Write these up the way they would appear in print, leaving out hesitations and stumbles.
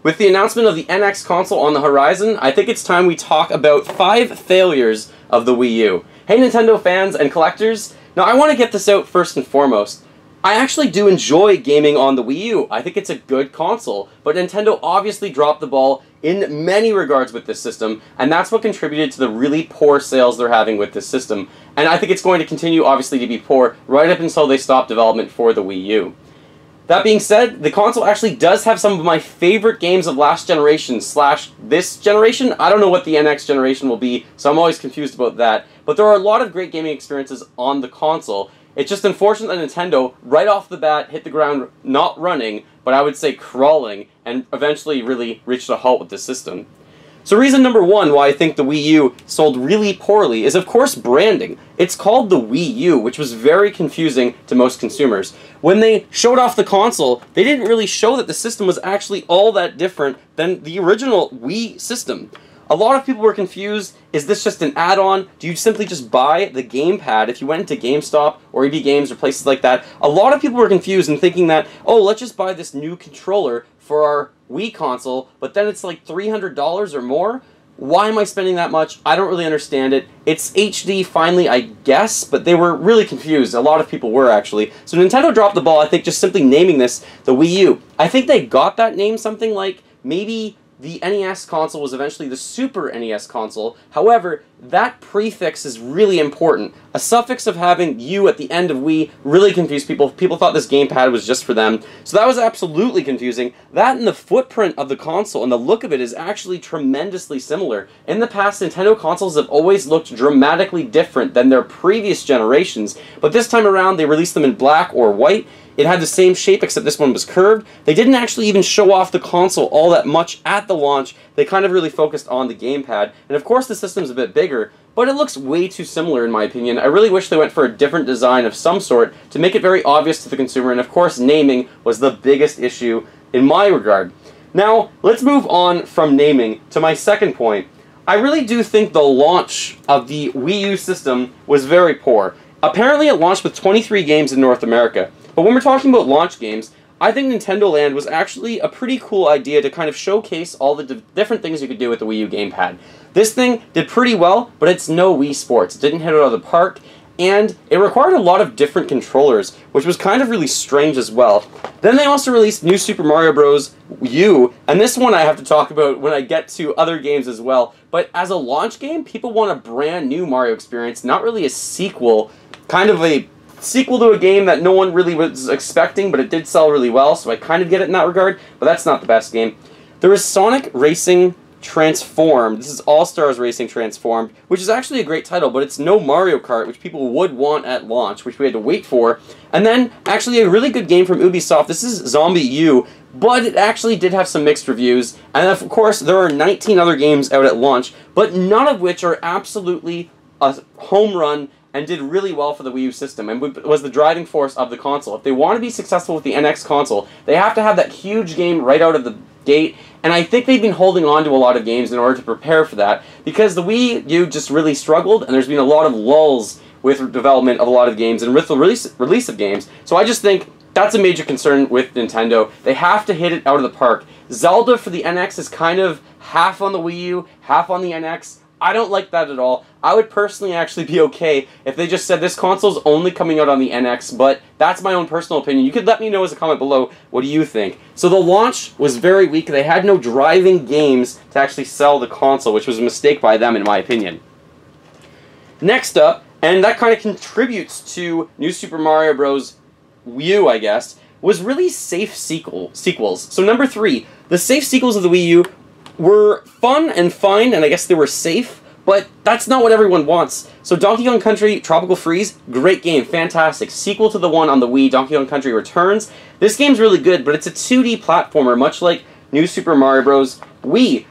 With the announcement of the NX console on the horizon, I think it's time we talk about 5 failures of the Wii U. Hey Nintendo fans and collectors, now I want to get this out first and foremost. I actually do enjoy gaming on the Wii U. I think it's a good console, but Nintendo obviously dropped the ball in many regards with this system, and that's what contributed to the really poor sales they're having with this system. And I think it's going to continue obviously to be poor right up until they stop development for the Wii U. That being said, the console actually does have some of my favorite games of last generation / this generation. I don't know what the NX generation will be, so I'm always confused about that. But there are a lot of great gaming experiences on the console. It's just unfortunate that Nintendo, right off the bat, hit the ground not running, but I would say crawling, and eventually really reached a halt with the system. So reason number 1 why I think the Wii U sold really poorly is of course branding. It's called the Wii U, which was very confusing to most consumers. When they showed off the console, they didn't really show that the system was actually all that different than the original Wii system. A lot of people were confused. Is this just an add-on? Do you simply just buy the gamepad if you went into GameStop or EB Games or places like that? A lot of people were confused and thinking that, oh, let's just buy this new controller for our Wii console, but then it's like $300 or more? Why am I spending that much? I don't really understand it. It's HD finally, I guess, but they were really confused. A lot of people were, actually. So Nintendo dropped the ball, I think, just simply naming this the Wii U. I think they got that name something like maybe the NES console was eventually the Super NES console. However, that prefix is really important. A suffix of having U at the end of Wii really confused people. People thought this gamepad was just for them. So that was absolutely confusing. That and the footprint of the console and the look of it is actually tremendously similar. In the past, Nintendo consoles have always looked dramatically different than their previous generations. But this time around, they released them in black or white. It had the same shape, except this one was curved. They didn't actually even show off the console all that much at the launch. They kind of really focused on the gamepad. And of course the system's a bit bigger, but it looks way too similar in my opinion. I really wish they went for a different design of some sort to make it very obvious to the consumer, and of course naming was the biggest issue in my regard. Now, let's move on from naming to my second point. I really do think the launch of the Wii U system was very poor. Apparently it launched with 23 games in North America. But when we're talking about launch games, I think Nintendo Land was actually a pretty cool idea to kind of showcase all the different things you could do with the Wii U gamepad. This thing did pretty well, but it's no Wii Sports. It didn't hit it out of the park, and it required a lot of different controllers, which was kind of really strange as well. Then they also released New Super Mario Bros. U, and this one I have to talk about when I get to other games as well. But as a launch game, people want a brand new Mario experience, not really a sequel, kind of a sequel to a game that no one really was expecting, but it did sell really well, so I kind of get it in that regard, but that's not the best game. There is Sonic Racing Transformed. This is All-Stars Racing Transformed, which is actually a great title, but it's no Mario Kart, which people would want at launch, which we had to wait for. And then, actually a really good game from Ubisoft. This is Zombie U, but it actually did have some mixed reviews. And of course, there are 19 other games out at launch, but none of which are absolutely a home run and did really well for the Wii U system, and was the driving force of the console. If they want to be successful with the NX console, they have to have that huge game right out of the gate, and I think they've been holding on to a lot of games in order to prepare for that, because the Wii U just really struggled, and there's been a lot of lulls with development of a lot of games, and with the release of games. So I just think that's a major concern with Nintendo. They have to hit it out of the park. Zelda for the NX is kind of half on the Wii U, half on the NX. I don't like that at all. I would personally actually be okay if they just said this console's only coming out on the NX, but that's my own personal opinion. You could let me know as a comment below, what do you think? So the launch was very weak. They had no driving games to actually sell the console, which was a mistake by them in my opinion. Next up, and that kind of contributes to New Super Mario Bros. U, I guess, was really safe sequels. So number 3, the safe sequels of the Wii U were fun and fine, and I guess they were safe, but that's not what everyone wants. So Donkey Kong Country Tropical Freeze, great game, fantastic. Sequel to the one on the Wii, Donkey Kong Country Returns. This game's really good, but it's a 2D platformer, much like New Super Mario Bros. Wii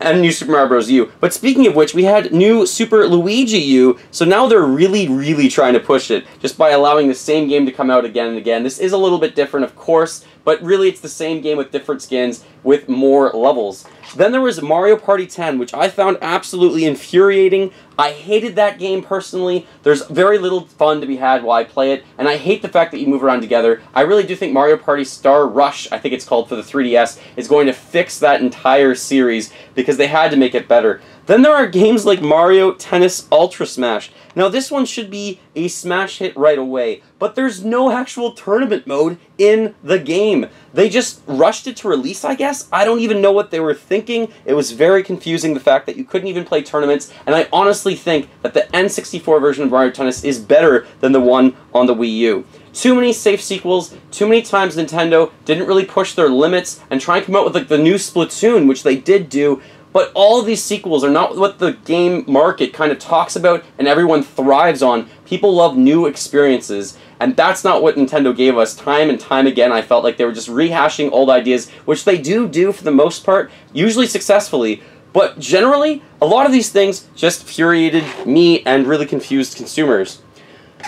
and New Super Mario Bros. U. But speaking of which, we had New Super Luigi U, so now they're really trying to push it, just by allowing the same game to come out again and again. This is a little bit different, of course, but really it's the same game with different skins with more levels. Then there was Mario Party 10, which I found absolutely infuriating. I hated that game personally. There's very little fun to be had while I play it, and I hate the fact that you move around together. I really do think Mario Party Star Rush, I think it's called, for the 3DS, is going to fix that entire series because they had to make it better. Then there are games like Mario Tennis Ultra Smash. Now this one should be a smash hit right away, but there's no actual tournament mode in the game. They just rushed it to release, I guess? I don't even know what they were thinking. It was very confusing, the fact that you couldn't even play tournaments, and I honestly think that the N64 version of Mario Tennis is better than the one on the Wii U. Too many safe sequels, too many times Nintendo didn't really push their limits and try and come out with like the new Splatoon, which they did do, but all of these sequels are not what the game market kind of talks about and everyone thrives on. People love new experiences, and that's not what Nintendo gave us time and time again. I felt like they were just rehashing old ideas, which they do for the most part, usually successfully, but generally, a lot of these things just infuriated me and really confused consumers.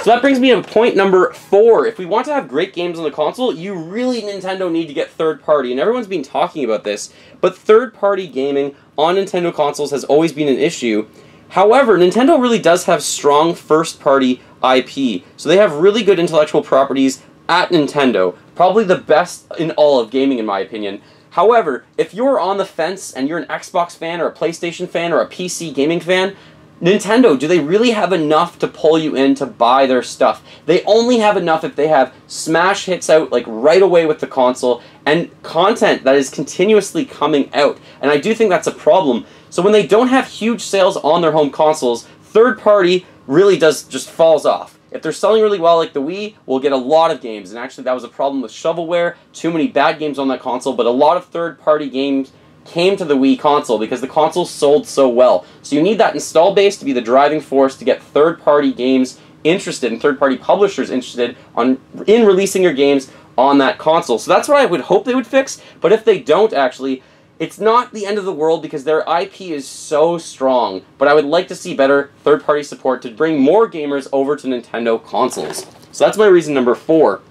So that brings me to point number 4. If we want to have great games on the console, you really, Nintendo, need to get third-party. And everyone's been talking about this, but third-party gaming on Nintendo consoles has always been an issue. However, Nintendo really does have strong first-party IP. So they have really good intellectual properties at Nintendo. Probably the best in all of gaming, in my opinion. However, if you're on the fence and you're an Xbox fan or a PlayStation fan or a PC gaming fan, Nintendo, do they really have enough to pull you in to buy their stuff? They only have enough if they have smash hits out like right away with the console and content that is continuously coming out. And I do think that's a problem. So when they don't have huge sales on their home consoles, third party really just falls off. If they're selling really well like the Wii, we'll get a lot of games. And actually that was a problem with shovelware, too many bad games on that console, but a lot of third party games came to the Wii console because the console sold so well. So you need that install base to be the driving force to get third-party games interested and third-party publishers interested in releasing your games on that console. So that's what I would hope they would fix, but if they don't actually, it's not the end of the world because their IP is so strong, but I would like to see better third-party support to bring more gamers over to Nintendo consoles. So that's my reason number 4.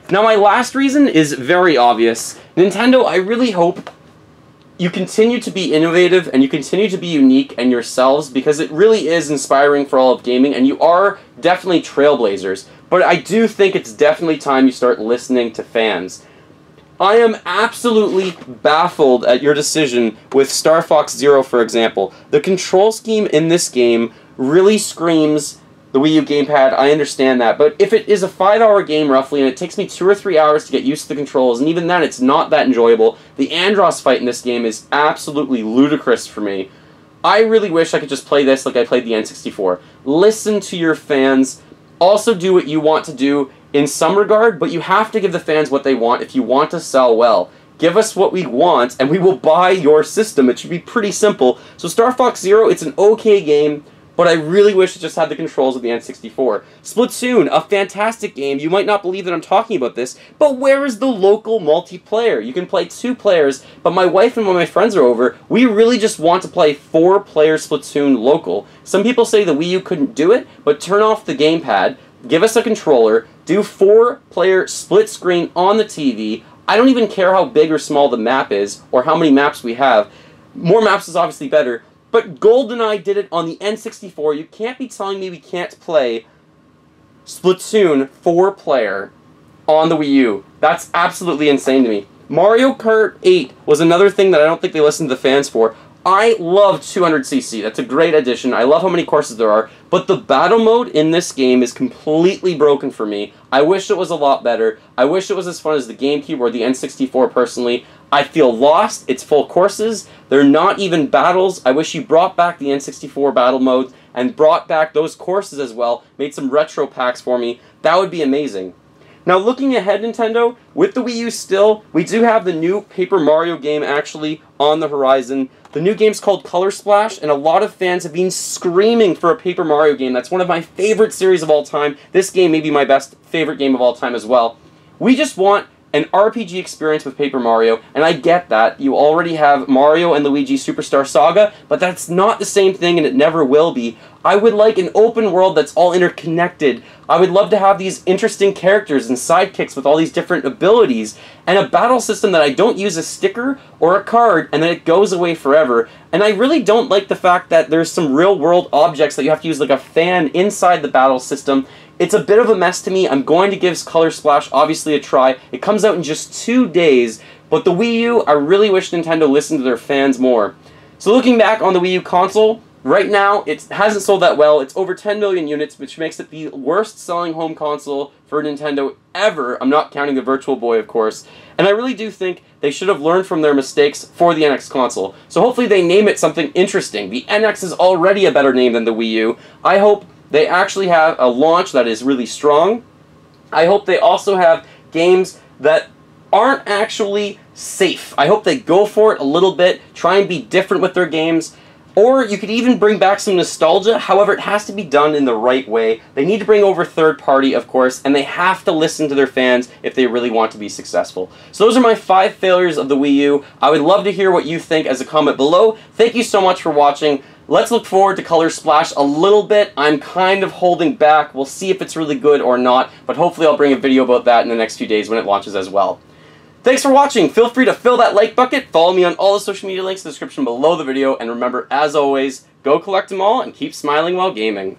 Now my last reason is very obvious. Nintendo, I really hope you continue to be innovative and you continue to be unique and yourselves because it really is inspiring for all of gaming and you are definitely trailblazers. But I do think it's definitely time you start listening to fans. I am absolutely baffled at your decision with Star Fox Zero, for example. The control scheme in this game really screams the Wii U gamepad. I understand that, but if it is a 5-hour game roughly and it takes me 2 or 3 hours to get used to the controls, and even then it's not that enjoyable, the Andross fight in this game is absolutely ludicrous for me. I really wish I could just play this like I played the N64. Listen to your fans. Also do what you want to do in some regard, but you have to give the fans what they want if you want to sell well. Give us what we want, and we will buy your system. It should be pretty simple. So Star Fox Zero, it's an okay game, but I really wish it just had the controls of the N64. Splatoon, a fantastic game. You might not believe that I'm talking about this, but where is the local multiplayer? You can play 2 players, but my wife and when my friends are over, we really just want to play 4-player Splatoon local. Some people say the Wii U couldn't do it, but turn off the gamepad, give us a controller, do 4-player split screen on the TV. I don't even care how big or small the map is, or how many maps we have. More maps is obviously better, but GoldenEye did it on the N64. You can't be telling me we can't play Splatoon 4-player on the Wii U. That's absolutely insane to me. Mario Kart 8 was another thing that I don't think they listened to the fans for. I love 200cc. That's a great addition. I love how many courses there are. But the battle mode in this game is completely broken for me. I wish it was a lot better. I wish it was as fun as the GameCube or the N64 personally. I feel lost. It's full courses. They're not even battles. I wish you brought back the N64 battle mode and brought back those courses as well. Made some retro packs for me. That would be amazing. Now looking ahead, Nintendo, with the Wii U still, we do have the new Paper Mario game actually on the horizon. The new game's called Color Splash, and a lot of fans have been screaming for a Paper Mario game. That's one of my favorite series of all time. This game may be my favorite game of all time as well. We just want an RPG experience with Paper Mario, and I get that. You already have Mario and Luigi Superstar Saga, but that's not the same thing and it never will be. I would like an open world that's all interconnected. I would love to have these interesting characters and sidekicks with all these different abilities, and a battle system that I don't use a sticker or a card and then it goes away forever. And I really don't like the fact that there's some real-world objects that you have to use like a fan inside the battle system. It's a bit of a mess to me. I'm going to give Color Splash obviously a try. It comes out in just 2 days, but the Wii U, I really wish Nintendo listened to their fans more. So looking back on the Wii U console, right now, it hasn't sold that well. It's over 10 million units, which makes it the worst-selling home console for Nintendo ever. I'm not counting the Virtual Boy, of course. And I really do think they should have learned from their mistakes for the NX console. So hopefully they name it something interesting. The NX is already a better name than the Wii U. I hope they actually have a launch that is really strong. I hope they also have games that aren't actually safe. I hope they go for it a little bit, try and be different with their games. Or you could even bring back some nostalgia, however it has to be done in the right way. They need to bring over third party, of course, and they have to listen to their fans if they really want to be successful. So those are my 5 failures of the Wii U. I would love to hear what you think as a comment below. Thank you so much for watching. Let's look forward to Color Splash a little bit. I'm kind of holding back. We'll see if it's really good or not, but hopefully I'll bring a video about that in the next few days when it launches as well. Thanks for watching. Feel free to fill that like bucket. Follow me on all the social media links in the description below the video. And remember, as always, go collect them all and keep smiling while gaming.